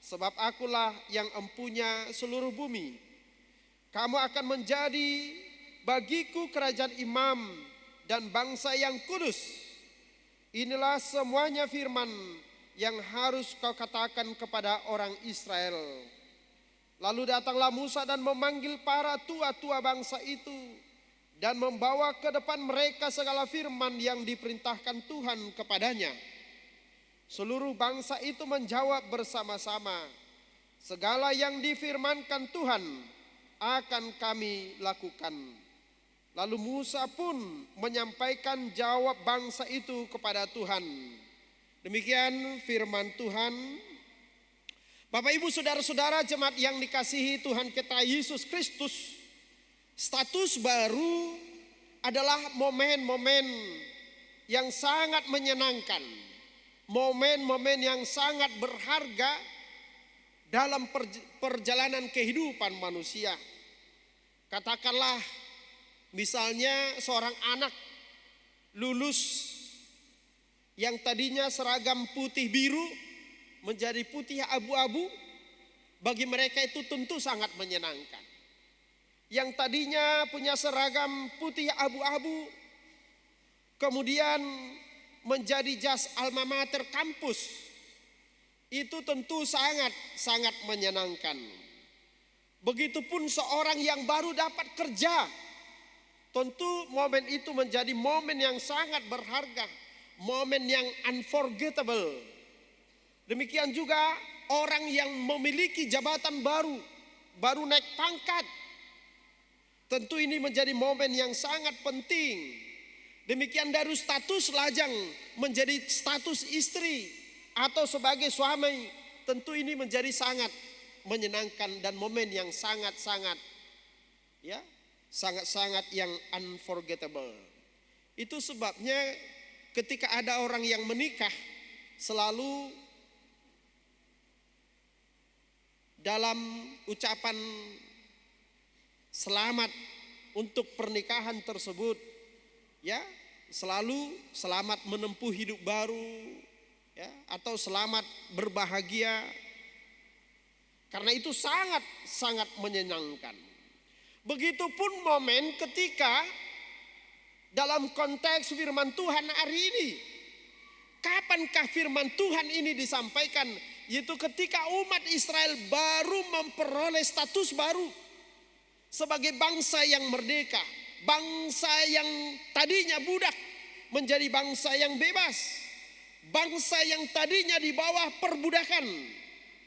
sebab akulah yang empunya seluruh bumi. Kamu akan menjadi bagiku kerajaan imam dan bangsa yang kudus. Inilah semuanya firman yang harus kau katakan kepada orang Israel. Lalu datanglah Musa dan memanggil para tua-tua bangsa itu dan membawa ke depan mereka segala firman yang diperintahkan Tuhan kepadanya. Seluruh bangsa itu menjawab bersama-sama, segala yang difirmankan Tuhan akan kami lakukan. Lalu Musa pun menyampaikan jawab bangsa itu kepada Tuhan. Demikian firman Tuhan. Bapak ibu saudara-saudara jemaat yang dikasihi Tuhan kita Yesus Kristus, status baru adalah momen-momen yang sangat menyenangkan, momen-momen yang sangat berharga dalam perjalanan kehidupan manusia. Katakanlah misalnya seorang anak lulus yang tadinya seragam putih biru menjadi putih abu-abu, bagi mereka itu tentu sangat menyenangkan. Yang tadinya punya seragam putih abu-abu, kemudian menjadi jas alma mater kampus, itu tentu sangat menyenangkan. Begitupun seorang yang baru dapat kerja, tentu momen itu menjadi momen yang sangat berharga, momen yang unforgettable. Demikian juga orang yang memiliki jabatan baru naik pangkat, tentu ini menjadi momen yang sangat penting. Demikian dari status lajang menjadi status istri atau sebagai suami, tentu ini menjadi sangat menyenangkan dan momen yang sangat yang unforgettable. Itu sebabnya ketika ada orang yang menikah, selalu dalam ucapan selamat untuk pernikahan tersebut, ya, selalu selamat menempuh hidup baru, ya, atau selamat berbahagia. Karena itu sangat menyenangkan. Begitupun momen ketika dalam konteks firman Tuhan hari ini. Kapankah firman Tuhan ini disampaikan? Yaitu ketika umat Israel baru memperoleh status baru sebagai bangsa yang merdeka, bangsa yang tadinya budak menjadi bangsa yang bebas, bangsa yang tadinya di bawah perbudakan,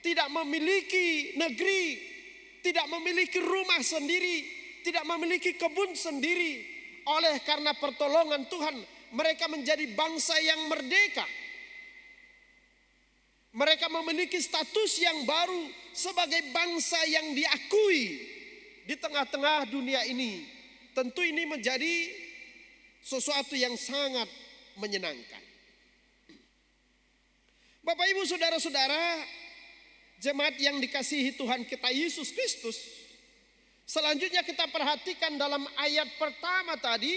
tidak memiliki negeri, tidak memiliki rumah sendiri, tidak memiliki kebun sendiri. Oleh karena pertolongan Tuhan, mereka menjadi bangsa yang merdeka. Mereka memiliki status yang baru sebagai bangsa yang diakui di tengah-tengah dunia ini. Tentu ini menjadi sesuatu yang sangat menyenangkan. Bapak ibu saudara-saudara, jemaat yang dikasihi Tuhan kita Yesus Kristus, selanjutnya kita perhatikan dalam ayat pertama tadi,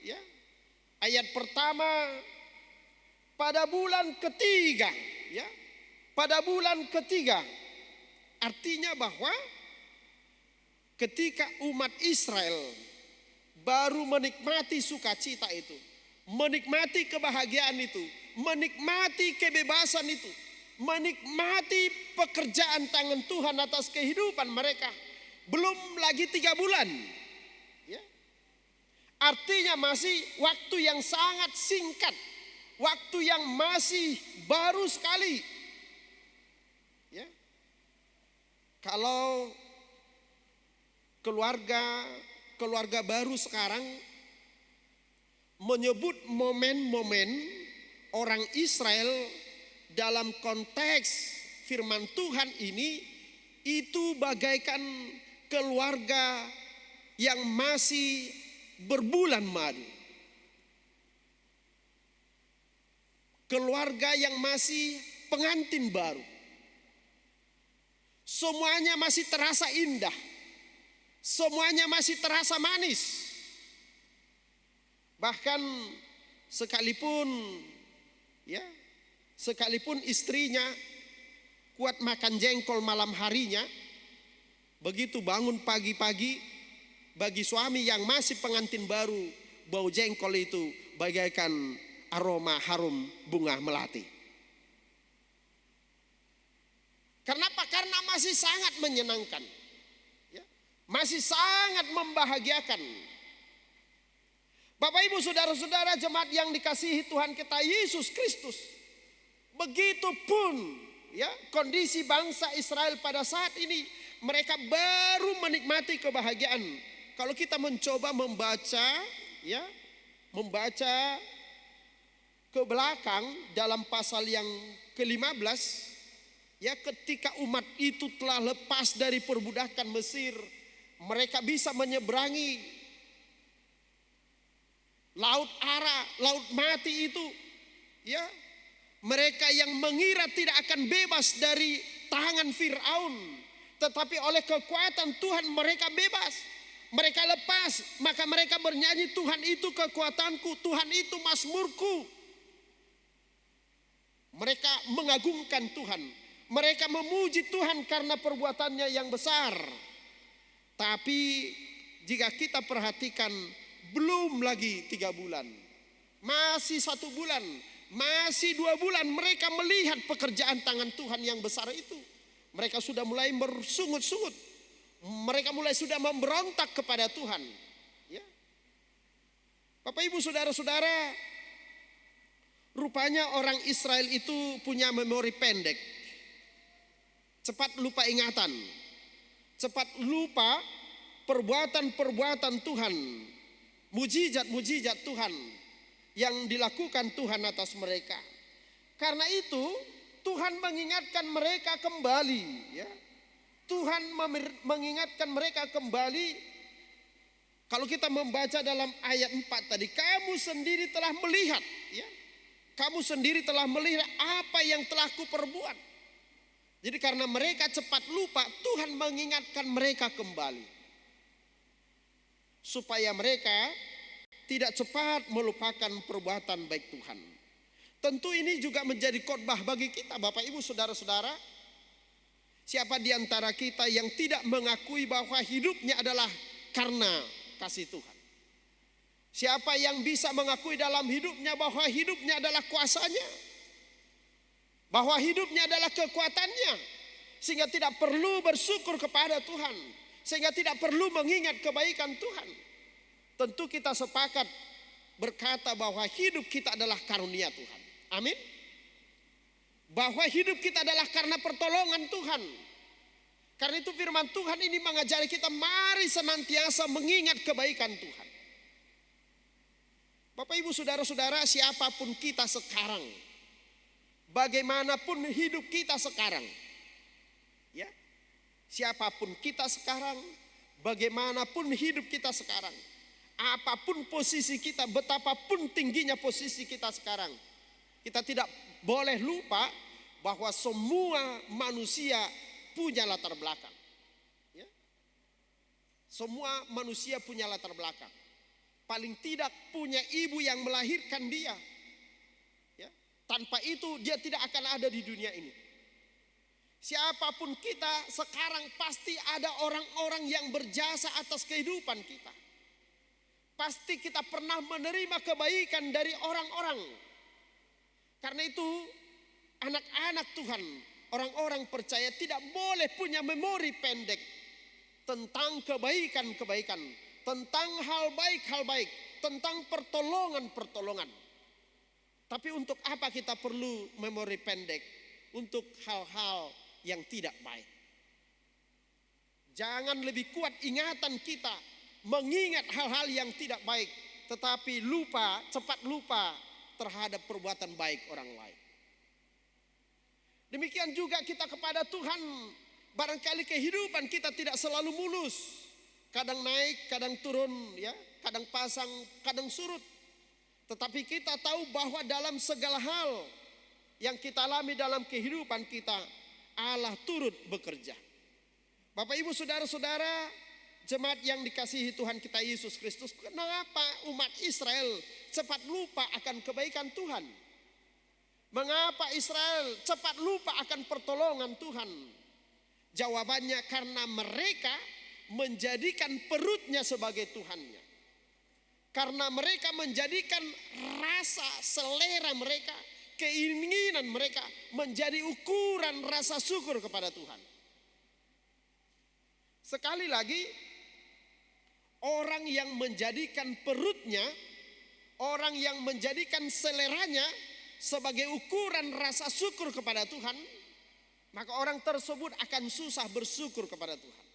ya. Ayat pertama, pada bulan ketiga, ya. Pada bulan ketiga, artinya bahwa ketika umat Israel baru menikmati sukacita itu, menikmati kebahagiaan itu, menikmati kebebasan itu, menikmati pekerjaan tangan Tuhan atas kehidupan mereka, belum lagi 3 bulan, ya. Artinya masih waktu yang sangat singkat, waktu yang masih baru sekali. Ya. Kalau keluarga baru sekarang menyebut momen-momen orang Israel dalam konteks firman Tuhan ini, itu bagaikan keluarga yang masih berbulan madu, keluarga yang masih pengantin baru. Semuanya masih terasa indah, semuanya masih terasa manis. Bahkan sekalipun istrinya kuat makan jengkol malam harinya, begitu bangun pagi-pagi, bagi suami yang masih pengantin baru, bau jengkol itu bagaikan aroma harum bunga melati. Kenapa? Karena masih sangat menyenangkan, ya, masih sangat membahagiakan. Bapak Ibu saudara-saudara jemaat yang dikasihi Tuhan kita Yesus Kristus, begitupun ya kondisi bangsa Israel pada saat ini, mereka baru menikmati kebahagiaan. Kalau kita mencoba membaca ke belakang dalam pasal yang ke-15, ya, ketika umat itu telah lepas dari perbudakan Mesir, mereka bisa menyeberangi Laut Ara, Laut Mati itu, ya. Mereka yang mengira tidak akan bebas dari tangan Firaun, tetapi oleh kekuatan Tuhan mereka bebas. Mereka lepas, maka mereka bernyanyi, Tuhan itu kekuatanku, Tuhan itu mazmurku. Mereka mengagungkan Tuhan, mereka memuji Tuhan karena perbuatannya yang besar. Tapi jika kita perhatikan, belum lagi 3 bulan, masih 1 bulan, masih 2 bulan, mereka melihat pekerjaan tangan Tuhan yang besar itu. Mereka sudah mulai bersungut-sungut, mereka mulai sudah memberontak kepada Tuhan, ya. Bapak Ibu saudara-saudara, rupanya orang Israel itu punya memori pendek, cepat lupa ingatan, cepat lupa perbuatan-perbuatan Tuhan, mujizat-mujizat Tuhan yang dilakukan Tuhan atas mereka. Karena itu Tuhan mengingatkan mereka kembali, ya. Tuhan mengingatkan mereka kembali. Kalau kita membaca dalam ayat 4 tadi, kamu sendiri telah melihat, ya. Kamu sendiri telah melihat apa yang telah kuperbuat. Jadi karena mereka cepat lupa, Tuhan mengingatkan mereka kembali, supaya mereka tidak cepat melupakan perbuatan baik Tuhan. Tentu ini juga menjadi khotbah bagi kita, Bapak Ibu saudara-saudara. Siapa di antara kita yang tidak mengakui bahwa hidupnya adalah karena kasih Tuhan? Siapa yang bisa mengakui dalam hidupnya bahwa hidupnya adalah kuasanya, bahwa hidupnya adalah kekuatannya, sehingga tidak perlu bersyukur kepada Tuhan, sehingga tidak perlu mengingat kebaikan Tuhan? Tentu kita sepakat berkata bahwa hidup kita adalah karunia Tuhan. Amin. Bahwa hidup kita adalah karena pertolongan Tuhan. Karena itu firman Tuhan ini mengajari kita, mari senantiasa mengingat kebaikan Tuhan. Bapak Ibu saudara-saudara, siapapun kita sekarang, bagaimanapun hidup kita sekarang, ya, siapapun kita sekarang, bagaimanapun hidup kita sekarang, apapun posisi kita, betapapun tingginya posisi kita sekarang, kita tidak boleh lupa bahwa semua manusia punya latar belakang, ya. Semua manusia punya latar belakang. Paling tidak punya ibu yang melahirkan dia, ya. Tanpa itu dia tidak akan ada di dunia ini. Siapapun kita sekarang pasti ada orang-orang yang berjasa atas kehidupan kita. Pasti kita pernah menerima kebaikan dari orang-orang. Karena itu anak-anak Tuhan, orang-orang percaya tidak boleh punya memori pendek tentang kebaikan-kebaikan, tentang hal baik, tentang pertolongan-pertolongan. Tapi untuk apa kita perlu memori pendek? Untuk hal-hal yang tidak baik. Jangan lebih kuat ingatan kita mengingat hal-hal yang tidak baik, tetapi cepat lupa terhadap perbuatan baik orang lain. Demikian juga kita kepada Tuhan. Barangkali kehidupan kita tidak selalu mulus. Kadang naik, kadang turun, ya, kadang pasang, kadang surut. Tetapi kita tahu bahwa dalam segala hal yang kita alami dalam kehidupan kita, Allah turut bekerja. Bapak Ibu saudara-saudara, jemaat yang dikasihi Tuhan kita Yesus Kristus, kenapa umat Israel cepat lupa akan kebaikan Tuhan? Mengapa Israel cepat lupa akan pertolongan Tuhan? Jawabannya karena mereka menjadikan perutnya sebagai Tuhannya. Karena mereka menjadikan rasa selera mereka, keinginan mereka menjadi ukuran rasa syukur kepada Tuhan. Sekali lagi, orang yang menjadikan perutnya, orang yang menjadikan seleranya sebagai ukuran rasa syukur kepada Tuhan, maka orang tersebut akan susah bersyukur kepada Tuhan.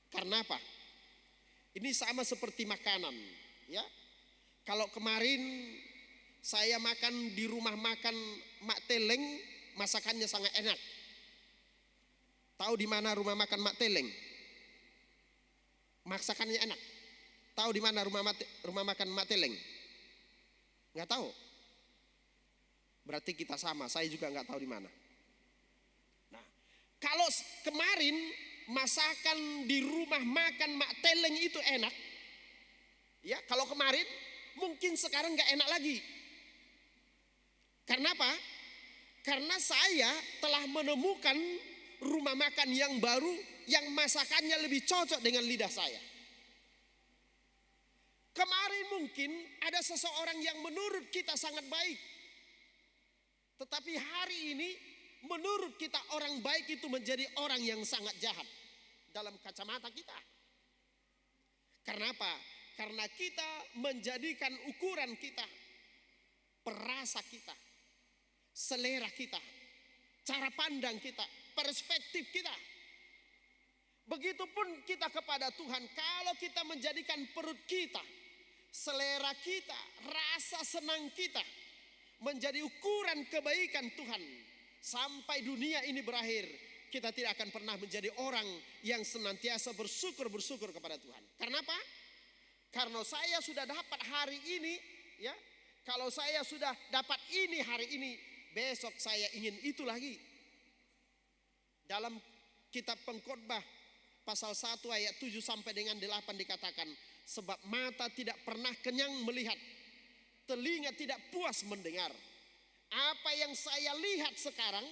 Karena apa? Ini sama seperti makanan, ya. Kalau kemarin saya makan di rumah makan Mak Teleng, masakannya sangat enak. Tahu di mana rumah makan Mak Teleng? Masakannya enak. Tahu di mana rumah makan Mak Teleng? Nggak tahu. Berarti kita sama, saya juga nggak tahu di mana. Nah, kalau kemarin masakan di rumah makan Mak Teleng itu enak, ya kalau kemarin mungkin sekarang nggak enak lagi. Karena apa? Karena saya telah menemukan rumah makan yang baru yang masakannya lebih cocok dengan lidah saya. Kemarin mungkin ada seseorang yang menurut kita sangat baik, tetapi hari ini menurut kita orang baik itu menjadi orang yang sangat jahat dalam kacamata kita. Karena apa? Karena kita menjadikan ukuran kita, perasa kita, selera kita, cara pandang kita, perspektif kita. Begitupun kita kepada Tuhan. Kalau kita menjadikan perut kita, selera kita, rasa senang kita menjadi ukuran kebaikan Tuhan, sampai dunia ini berakhir, kita tidak akan pernah menjadi orang yang senantiasa bersyukur kepada Tuhan. Karena apa? Karena saya sudah dapat hari ini, ya. Kalau saya sudah dapat ini hari ini, besok saya ingin itu lagi. Dalam kitab Pengkhotbah pasal 1 ayat 7 sampai dengan 8 dikatakan, sebab mata tidak pernah kenyang melihat, telinga tidak puas mendengar. Apa yang saya lihat sekarang,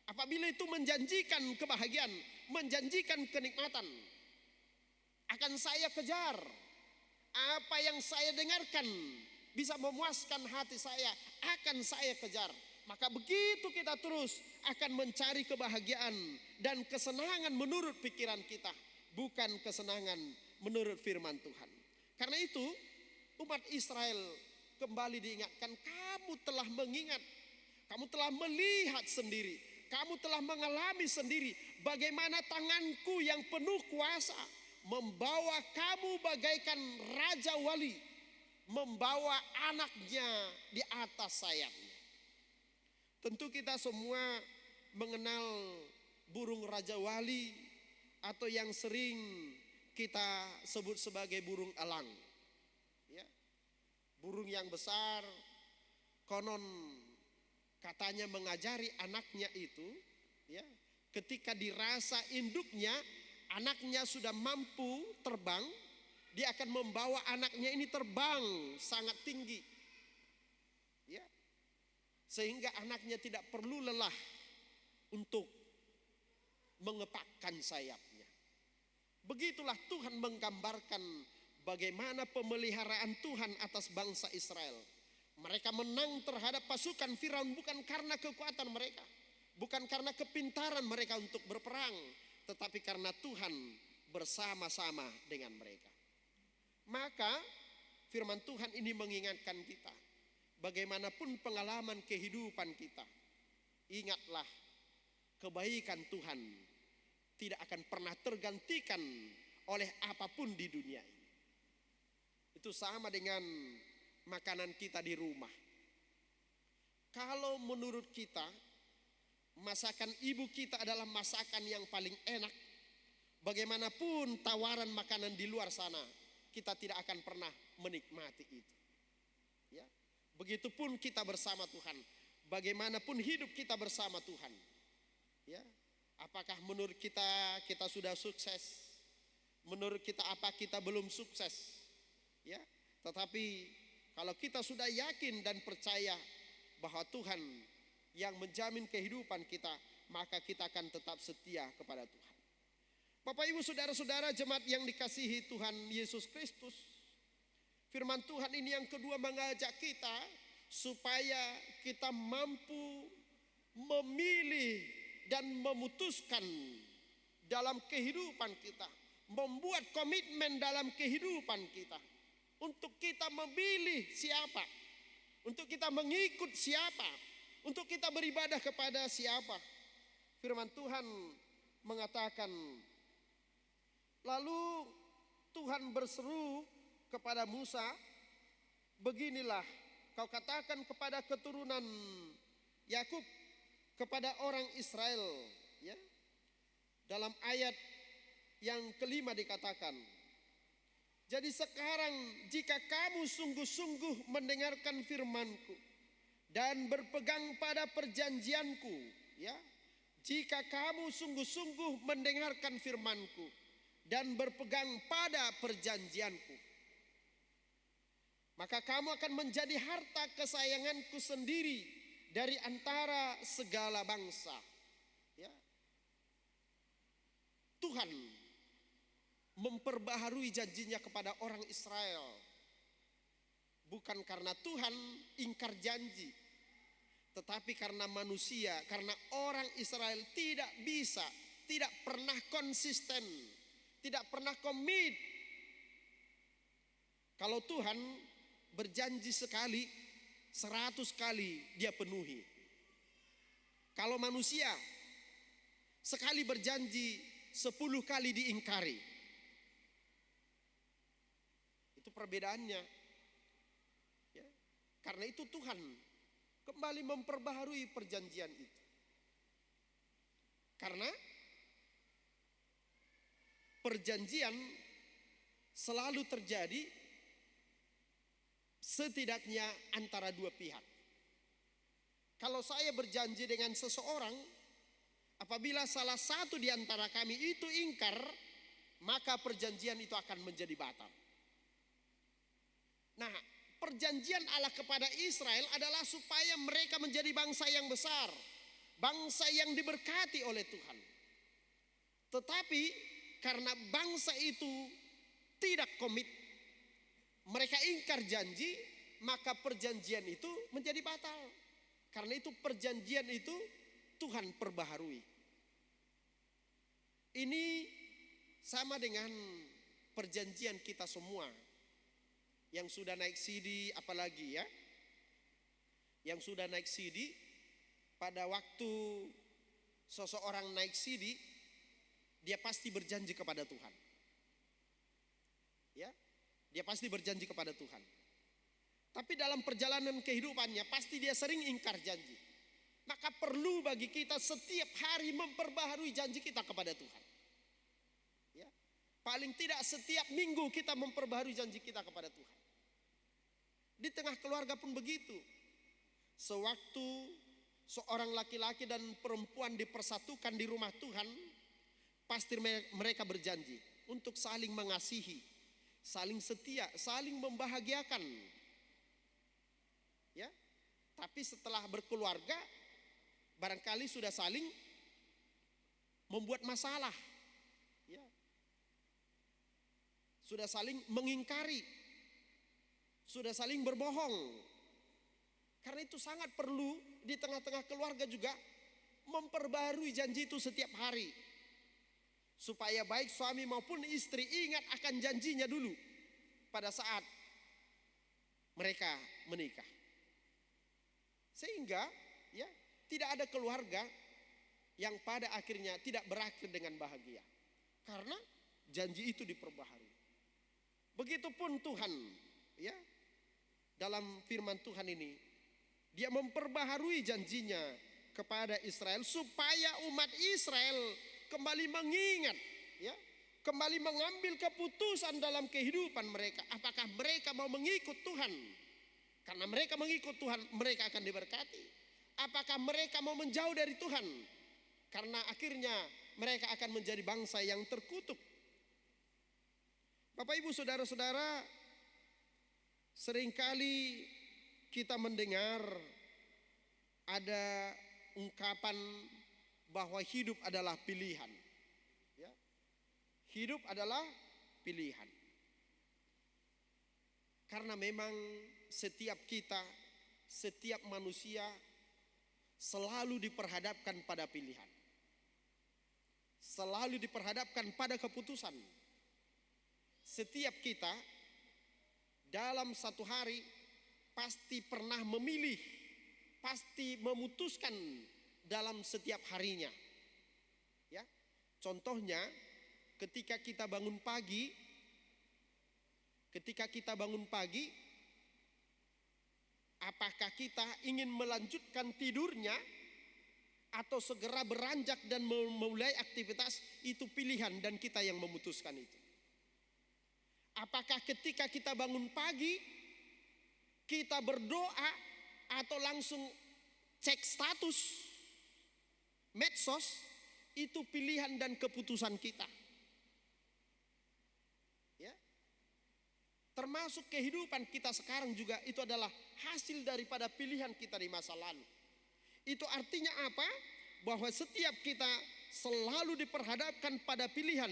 apabila itu menjanjikan kebahagiaan, menjanjikan kenikmatan, akan saya kejar. Apa yang saya dengarkan bisa memuaskan hati saya, akan saya kejar. Maka begitu kita terus akan mencari kebahagiaan dan kesenangan menurut pikiran kita, bukan kesenangan menurut firman Tuhan. Karena itu umat Israel kembali diingatkan, kamu telah mengingat, kamu telah melihat sendiri, kamu telah mengalami sendiri bagaimana tanganku yang penuh kuasa membawa kamu bagaikan raja wali, membawa anaknya di atas sayapnya. Tentu kita semua mengenal burung raja wali atau yang sering kita sebut sebagai burung elang. Ya. Burung yang besar, konon katanya mengajari anaknya itu, ya, ketika dirasa induknya, anaknya sudah mampu terbang, dia akan membawa anaknya ini terbang sangat tinggi. Ya. Sehingga anaknya tidak perlu lelah untuk mengepakkan sayapnya. Begitulah Tuhan menggambarkan bagaimana pemeliharaan Tuhan atas bangsa Israel. Mereka menang terhadap pasukan Firaun bukan karena kekuatan mereka, bukan karena kepintaran mereka untuk berperang, tetapi karena Tuhan bersama-sama dengan mereka. Maka firman Tuhan ini mengingatkan kita, bagaimanapun pengalaman kehidupan kita, ingatlah kebaikan Tuhan tidak akan pernah tergantikan oleh apapun di dunia ini. Itu sama dengan makanan kita di rumah. Kalau menurut kita masakan ibu kita adalah masakan yang paling enak, bagaimanapun tawaran makanan di luar sana, kita tidak akan pernah menikmati itu. Ya. Begitupun kita bersama Tuhan, bagaimanapun hidup kita bersama Tuhan. Ya. Apakah menurut kita sudah sukses? Menurut kita apa kita belum sukses? Ya. Tetapi kalau kita sudah yakin dan percaya bahwa Tuhan yang menjamin kehidupan kita, maka kita akan tetap setia kepada Tuhan. Bapak Ibu saudara-saudara jemaat yang dikasihi Tuhan Yesus Kristus, firman Tuhan ini yang kedua mengajak kita supaya kita mampu memilih dan memutuskan dalam kehidupan kita, membuat komitmen dalam kehidupan kita, untuk kita memilih siapa, untuk kita mengikut siapa, untuk kita beribadah kepada siapa. Firman Tuhan mengatakan, lalu Tuhan berseru kepada Musa, beginilah kau katakan kepada keturunan Yakub, kepada orang Israel, ya. Dalam ayat yang kelima dikatakan, jadi sekarang jika kamu sungguh-sungguh mendengarkan firman-Ku dan berpegang pada perjanjian-Ku, ya. Jika kamu sungguh-sungguh mendengarkan firman-Ku dan berpegang pada perjanjian-Ku, maka kamu akan menjadi harta kesayangan-Ku sendiri dari antara segala bangsa. Ya. Tuhan memperbaharui janjinya kepada orang Israel. Bukan karena Tuhan ingkar janji, tetapi karena manusia, karena orang Israel tidak bisa, tidak pernah konsisten, tidak pernah komit. Kalau Tuhan berjanji sekali, 100 kali dia penuhi. Kalau manusia sekali berjanji, 10 kali diingkari. Itu perbedaannya. Ya. Karena itu Tuhan kembali memperbaharui perjanjian itu. Karena perjanjian selalu terjadi setidaknya antara dua pihak. Kalau saya berjanji dengan seseorang, apabila salah satu di antara kami itu ingkar, maka perjanjian itu akan menjadi batal. Nah, perjanjian Allah kepada Israel adalah supaya mereka menjadi bangsa yang besar, bangsa yang diberkati oleh Tuhan. Tetapi karena bangsa itu tidak komit, mereka ingkar janji, maka perjanjian itu menjadi batal. Karena itu perjanjian itu Tuhan perbaharui. Ini sama dengan perjanjian kita semua. Yang sudah naik CD apalagi ya. Yang sudah naik CD, pada waktu seseorang naik CD, dia pasti berjanji kepada Tuhan. Ya. Dia pasti berjanji kepada Tuhan. Tapi dalam perjalanan kehidupannya pasti dia sering ingkar janji. Maka perlu bagi kita setiap hari memperbaharui janji kita kepada Tuhan. Ya. Paling tidak setiap minggu kita memperbaharui janji kita kepada Tuhan. Di tengah keluarga pun begitu. Sewaktu seorang laki-laki dan perempuan dipersatukan di rumah Tuhan, pasti mereka berjanji untuk saling mengasihi, saling setia, saling membahagiakan. Ya. Tapi setelah berkeluarga, barangkali sudah saling membuat masalah. Ya. Sudah saling mengingkari. Sudah saling berbohong. Karena itu sangat perlu di tengah-tengah keluarga juga memperbarui janji itu setiap hari. Supaya baik suami maupun istri ingat akan janjinya dulu pada saat mereka menikah. Sehingga ya tidak ada keluarga yang pada akhirnya tidak berakhir dengan bahagia. Karena janji itu diperbaharui. Begitupun Tuhan, ya, dalam firman Tuhan ini, dia memperbaharui janjinya kepada Israel supaya umat Israel kembali mengingat, ya, kembali mengambil keputusan dalam kehidupan mereka. Apakah mereka mau mengikut Tuhan? Karena mereka mengikut Tuhan, mereka akan diberkati. Apakah mereka mau menjauh dari Tuhan? Karena akhirnya mereka akan menjadi bangsa yang terkutuk. Bapak Ibu Saudara-saudara, seringkali kita mendengar ada ungkapan bahwa hidup adalah pilihan. Ya. Hidup adalah pilihan. Karena memang setiap kita, setiap manusia selalu diperhadapkan pada pilihan. Selalu diperhadapkan pada keputusan. Setiap kita dalam satu hari pasti pernah memilih, pasti memutuskan dalam setiap harinya. Ya. Contohnya ketika kita bangun pagi, apakah kita ingin melanjutkan tidurnya atau segera beranjak dan memulai aktivitas, itu pilihan dan kita yang memutuskan itu. Apakah ketika kita bangun pagi kita berdoa atau langsung cek status medsos, itu pilihan dan keputusan kita. Ya. Termasuk kehidupan kita sekarang juga itu adalah hasil daripada pilihan kita di masa lalu. Itu artinya apa? Bahwa setiap kita selalu diperhadapkan pada pilihan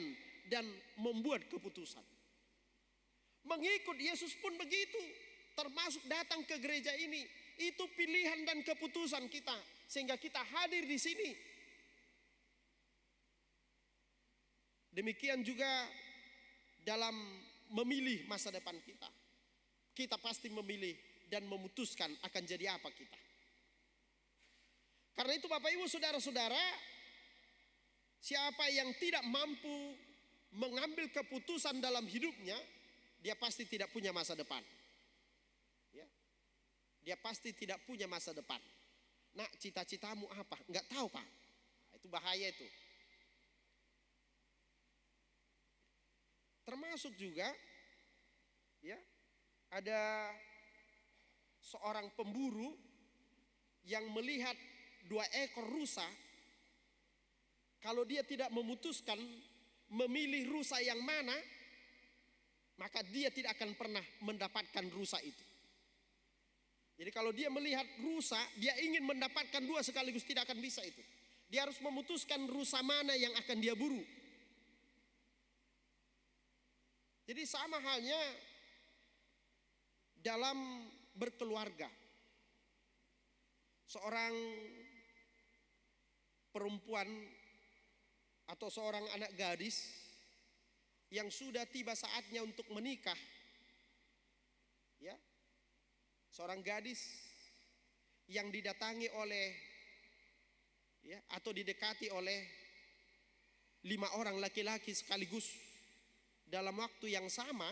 dan membuat keputusan. Mengikut Yesus pun begitu, termasuk datang ke gereja ini, itu pilihan dan keputusan kita sehingga kita hadir di sini. Demikian juga dalam memilih masa depan kita. Kita pasti memilih dan memutuskan akan jadi apa kita. Karena itu Bapak Ibu Saudara-saudara, siapa yang tidak mampu mengambil keputusan dalam hidupnya, dia pasti tidak punya masa depan. Ya. Dia pasti tidak punya masa depan. Nah, cita-citamu apa? Enggak tahu, Pak. Itu bahaya itu. Termasuk juga ya, ada seorang pemburu yang melihat 2 ekor rusa. Kalau dia tidak memutuskan memilih rusa yang mana, maka dia tidak akan pernah mendapatkan rusa itu. Jadi kalau dia melihat rusa, dia ingin mendapatkan 2 sekaligus, tidak akan bisa itu. Dia harus memutuskan rusa mana yang akan dia buru. Jadi sama halnya dalam berkeluarga. Seorang perempuan atau seorang anak gadis yang sudah tiba saatnya untuk menikah, ya, seorang gadis yang didatangi oleh, ya, atau didekati oleh 5 orang laki-laki sekaligus dalam waktu yang sama.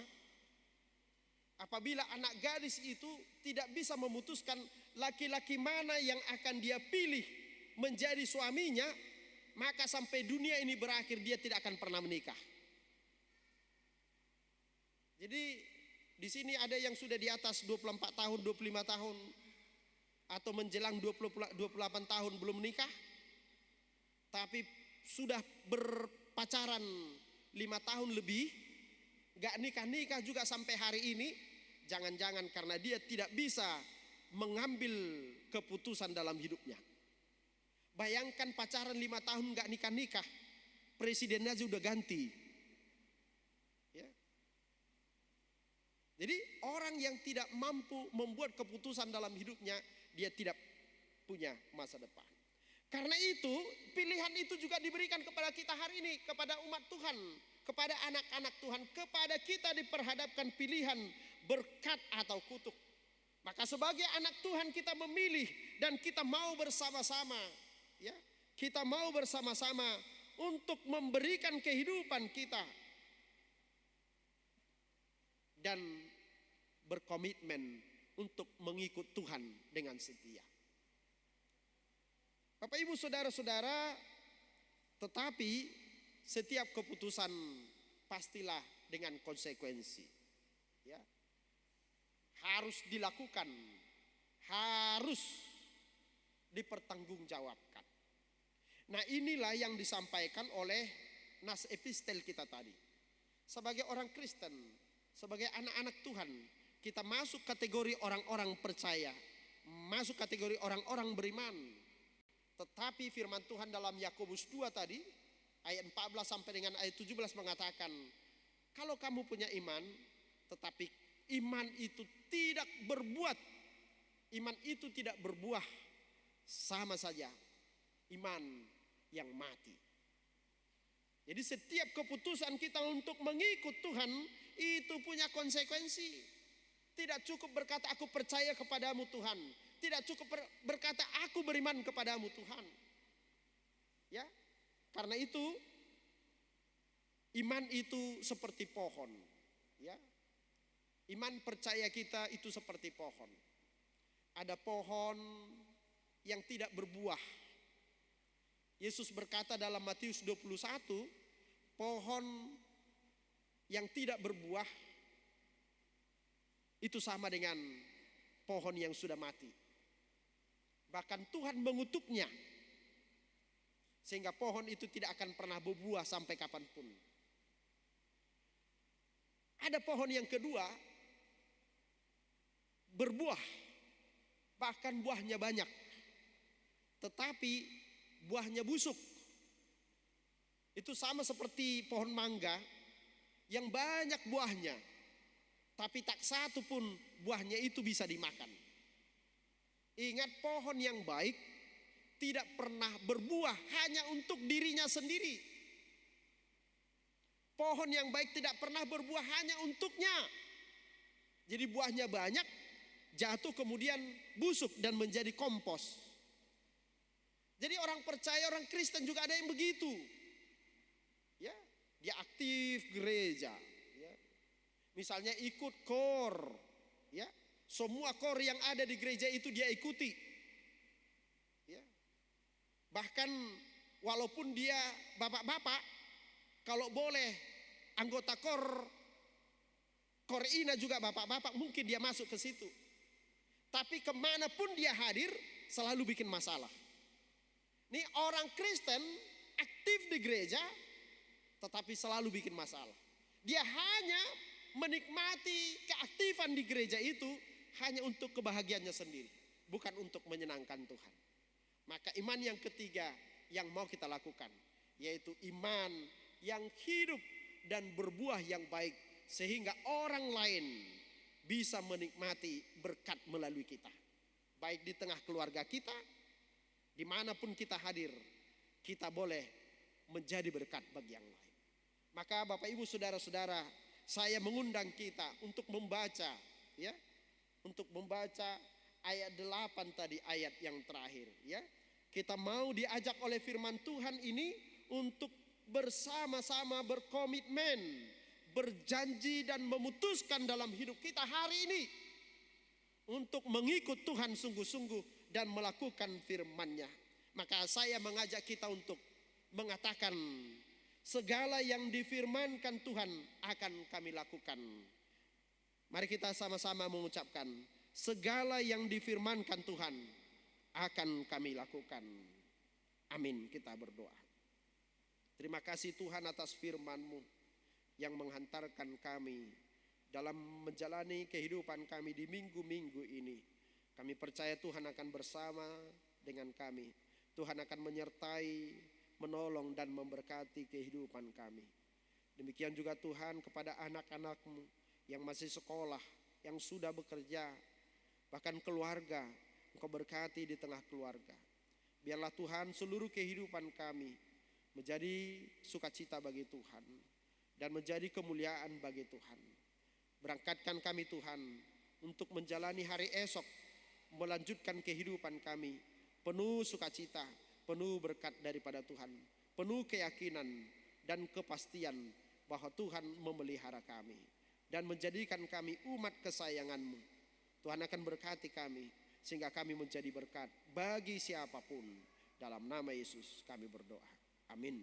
Apabila anak gadis itu tidak bisa memutuskan laki-laki mana yang akan dia pilih menjadi suaminya, maka sampai dunia ini berakhir dia tidak akan pernah menikah. Jadi di sini ada yang sudah di atas 24 tahun, 25 tahun atau menjelang 28 tahun belum menikah, tapi sudah berpacaran 5 tahun lebih, gak nikah-nikah juga sampai hari ini. Jangan-jangan karena dia tidak bisa mengambil keputusan dalam hidupnya. Bayangkan pacaran 5 tahun gak nikah-nikah, presidennya aja udah ganti. Ya. Jadi orang yang tidak mampu membuat keputusan dalam hidupnya, dia tidak punya masa depan. Karena itu pilihan itu juga diberikan kepada kita hari ini, kepada umat Tuhan, kepada anak-anak Tuhan, kepada kita diperhadapkan pilihan berkat atau kutuk. Maka sebagai anak Tuhan kita memilih dan kita mau bersama-sama, ya, kita mau bersama-sama untuk memberikan kehidupan kita dan berkomitmen untuk mengikut Tuhan dengan setia. Bapak Ibu Saudara-saudara, tetapi setiap keputusan pastilah dengan konsekuensi. Ya. Harus dilakukan, harus dipertanggungjawabkan. Nah, inilah yang disampaikan oleh nas epistel kita tadi. Sebagai orang Kristen, sebagai anak-anak Tuhan, kita masuk kategori orang-orang percaya masuk kategori orang-orang beriman. Tetapi firman Tuhan dalam Yakobus 2 tadi, ayat 14 sampai dengan ayat 17 mengatakan, kalau kamu punya iman, tetapi iman itu tidak berbuat, iman itu tidak berbuah, sama saja iman yang mati. Jadi setiap keputusan kita untuk mengikut Tuhan itu punya konsekuensi. Tidak cukup berkata aku percaya kepadamu Tuhan. Tidak cukup berkata aku beriman kepadamu Tuhan. Ya, karena itu iman itu seperti pohon. Ya, iman percaya kita itu seperti pohon. Ada pohon yang tidak berbuah. Yesus berkata dalam Matius 21, pohon yang tidak berbuah itu sama dengan pohon yang sudah mati. Bahkan Tuhan mengutuknya sehingga pohon itu tidak akan pernah berbuah sampai kapanpun. Ada pohon yang kedua berbuah, bahkan buahnya banyak, tetapi buahnya busuk. Itu sama seperti pohon mangga yang banyak buahnya, tapi tak satu pun buahnya itu bisa dimakan. Ingat, pohon yang baik tidak pernah berbuah hanya untuk dirinya sendiri. Pohon yang baik tidak pernah berbuah hanya untuknya. Jadi buahnya banyak, jatuh kemudian busuk dan menjadi kompos. Jadi orang percaya, orang Kristen juga ada yang begitu. Ya, dia aktif gereja, ya. Misalnya ikut KOR, ya. Semua KOR yang ada di gereja itu dia ikuti. Ya. Bahkan walaupun dia bapak-bapak, kalau boleh anggota KOR Ina juga bapak-bapak, mungkin dia masuk ke situ. Tapi kemanapun dia hadir selalu bikin masalah. Ini orang Kristen aktif di gereja tetapi selalu bikin masalah. Dia hanya menikmati keaktifan di gereja itu hanya untuk kebahagiaannya sendiri, bukan untuk menyenangkan Tuhan. Maka iman yang ketiga yang mau kita lakukan, yaitu iman yang hidup dan berbuah yang baik, sehingga orang lain bisa menikmati berkat melalui kita. Baik di tengah keluarga kita, dimanapun kita hadir, kita boleh menjadi berkat bagi yang lain. Maka Bapak Ibu Saudara-saudara, saya mengundang kita untuk membaca, ya, untuk membaca ayat 8 tadi, ayat yang terakhir, ya. Kita mau diajak oleh firman Tuhan ini untuk bersama-sama berkomitmen, berjanji dan memutuskan dalam hidup kita hari ini untuk mengikut Tuhan sungguh-sungguh dan melakukan firman-Nya. Maka saya mengajak kita untuk mengatakan, segala yang difirmankan Tuhan akan kami lakukan. Mari kita sama-sama mengucapkan, segala yang difirmankan Tuhan akan kami lakukan. Amin. Kita berdoa. Terima kasih Tuhan atas firman-Mu yang menghantarkan kami dalam menjalani kehidupan kami di minggu-minggu ini. Kami percaya Tuhan akan bersama dengan kami. Tuhan akan menyertai, menolong dan memberkati kehidupan kami. Demikian juga Tuhan kepada anak-anak-Mu yang masih sekolah, yang sudah bekerja, bahkan keluarga, Engkau berkati di tengah keluarga. Biarlah Tuhan seluruh kehidupan kami menjadi sukacita bagi Tuhan dan menjadi kemuliaan bagi Tuhan. Berangkatkan kami Tuhan untuk menjalani hari esok, melanjutkan kehidupan kami penuh sukacita, penuh berkat daripada Tuhan, penuh keyakinan dan kepastian bahwa Tuhan memelihara kami dan menjadikan kami umat kesayangan-Mu. Tuhan akan berkati kami sehingga kami menjadi berkat bagi siapapun. Dalam nama Yesus kami berdoa. Amin.